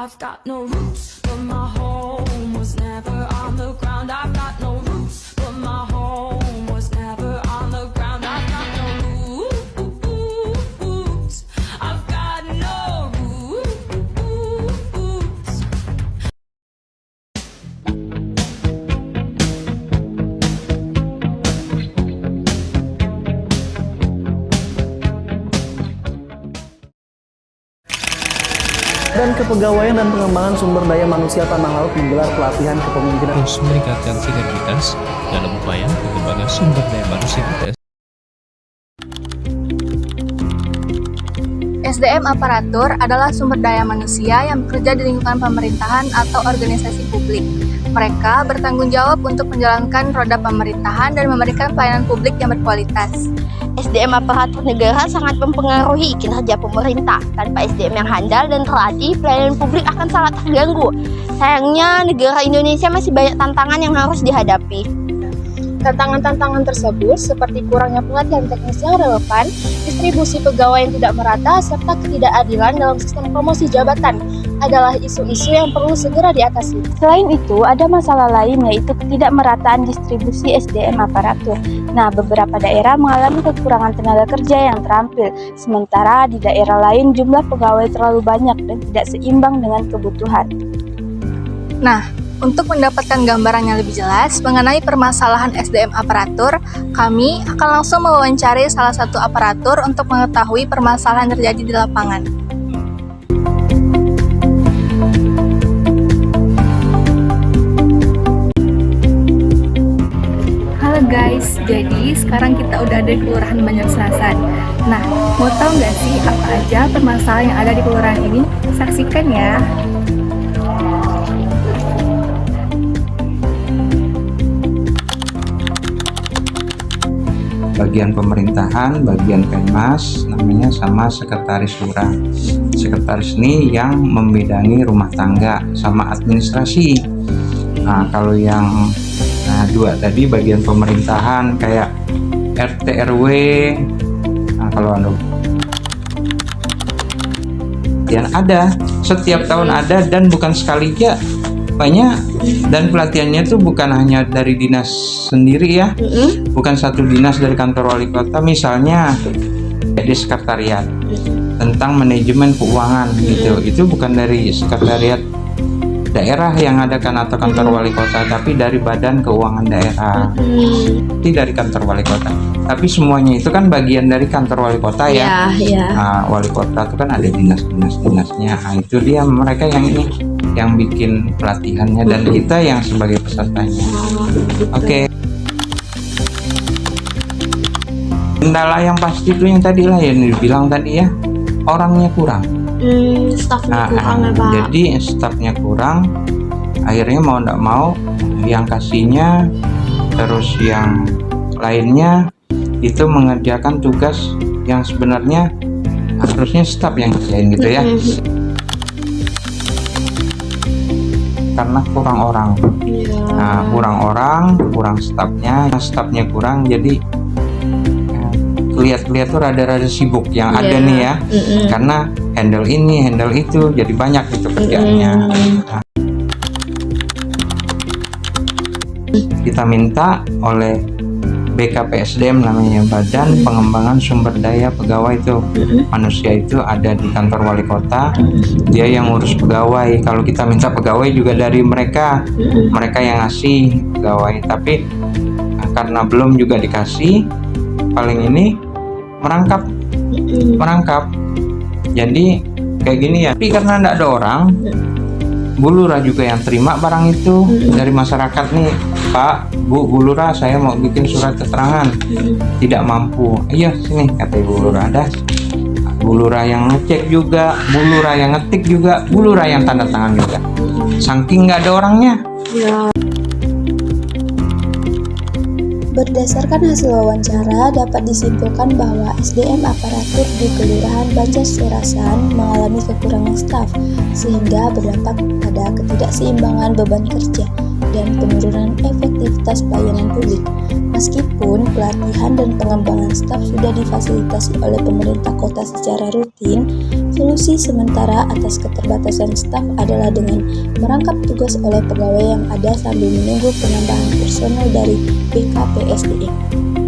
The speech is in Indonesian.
I've got no roots, but my home was never on the ground. I've got no roots, but my home was never on the ground. I've got no roots. I've got no roots. Dan Kepegawaian dan Pengembangan Sumber Daya Manusia Tanah Laut menggelar pelatihan kepemimpinan terus meningkatkan sinergitas dalam upaya pengembangan sumber daya manusia kita. SDM aparatur adalah sumber daya manusia yang bekerja di lingkungan pemerintahan atau organisasi publik. Mereka bertanggung jawab untuk menjalankan roda pemerintahan dan memberikan pelayanan publik yang berkualitas. SDM aparatur negara sangat mempengaruhi kinerja pemerintah. Tanpa SDM yang handal dan terlatih, pelayanan publik akan sangat terganggu. Sayangnya, negara Indonesia masih banyak tantangan yang harus dihadapi. Tantangan-tantangan tersebut seperti kurangnya pelatihan teknis yang relevan, distribusi pegawai yang tidak merata, serta ketidakadilan dalam sistem promosi jabatan adalah isu-isu yang perlu segera diatasi. Selain itu, ada masalah lain yaitu ketidakmerataan distribusi SDM aparatur. Nah, beberapa daerah mengalami kekurangan tenaga kerja yang terampil, sementara di daerah lain jumlah pegawai terlalu banyak dan tidak seimbang dengan kebutuhan. Nah, untuk mendapatkan gambaran yang lebih jelas mengenai permasalahan SDM aparatur, kami akan langsung mewawancari salah satu aparatur untuk mengetahui permasalahan yang terjadi di lapangan. Halo guys, jadi sekarang kita udah ada di Kelurahan Banjarslasan. Nah, mau tahu nggak sih apa aja permasalahan yang ada di kelurahan ini? Saksikan ya. Bagian pemerintahan, bagian Penmas namanya, sama sekretaris lurah. Sekretaris ini yang membidangi rumah tangga sama administrasi. Nah, kalau yang dua tadi bagian pemerintahan kayak RT RW. Nah, kalau yang ada setiap tahun ada dan bukan sekali aja, banyak. Dan pelatihannya itu bukan hanya dari dinas sendiri ya, bukan satu dinas dari kantor wali kota, misalnya di sekretariat tentang manajemen keuangan gitu, itu bukan dari sekretariat daerah yang adakan atau kantor wali kota, tapi dari badan keuangan daerah, tidak dari kantor wali kota, tapi semuanya itu kan bagian dari kantor wali kota ya. Nah, wali kota itu kan ada dinasnya, nah, itu dia mereka yang ini yang bikin pelatihannya dan kita yang sebagai pesertanya. Oke. Kendala yang pasti itu yang tadi lah yang dibilang tadi ya, orangnya kurang. Stafnya kurang ya Pak. Jadi stafnya kurang, akhirnya mau tidak mau yang kasihnya terus yang lainnya itu mengerjakan tugas yang sebenarnya harusnya staf yang kerjain gitu ya. Karena kurang orang, nah, kurang stafnya kurang, jadi lihat tuh rada-rada sibuk yang ada nih ya, karena handle ini handle itu, jadi banyak itu kerjaannya. Nah, kita minta oleh BKPSDM namanya, Badan Pengembangan Sumber Daya Pegawai itu, manusia itu ada di kantor wali kota, dia yang ngurus pegawai. Kalau kita minta pegawai juga dari mereka yang ngasih pegawai, tapi karena belum juga dikasih, paling ini merangkap. Jadi kayak gini ya, tapi karena enggak ada orang, Bu Lurah juga yang terima barang itu dari masyarakat nih, Pak, Bu Lurah, saya mau bikin surat keterangan, tidak mampu. Iya sini, kata Bu Lurah, ada Bu Lurah yang ngecek juga, Bu Lurah yang ngetik juga, Bu Lurah yang tanda tangan juga. Saking nggak ada orangnya. Berdasarkan hasil wawancara, dapat disimpulkan bahwa SDM aparatur di Kelurahan Banjarslasan mengalami kekurangan staf, sehingga berdampak pada ketidakseimbangan beban kerja dan penurunan efektivitas pelayanan publik. Meskipun pelatihan dan pengembangan staf sudah difasilitasi oleh pemerintah kota secara rutin, Solusi sementara atas keterbatasan staf adalah dengan merangkap tugas oleh pegawai yang ada sambil menunggu penambahan personel dari BKPSDM.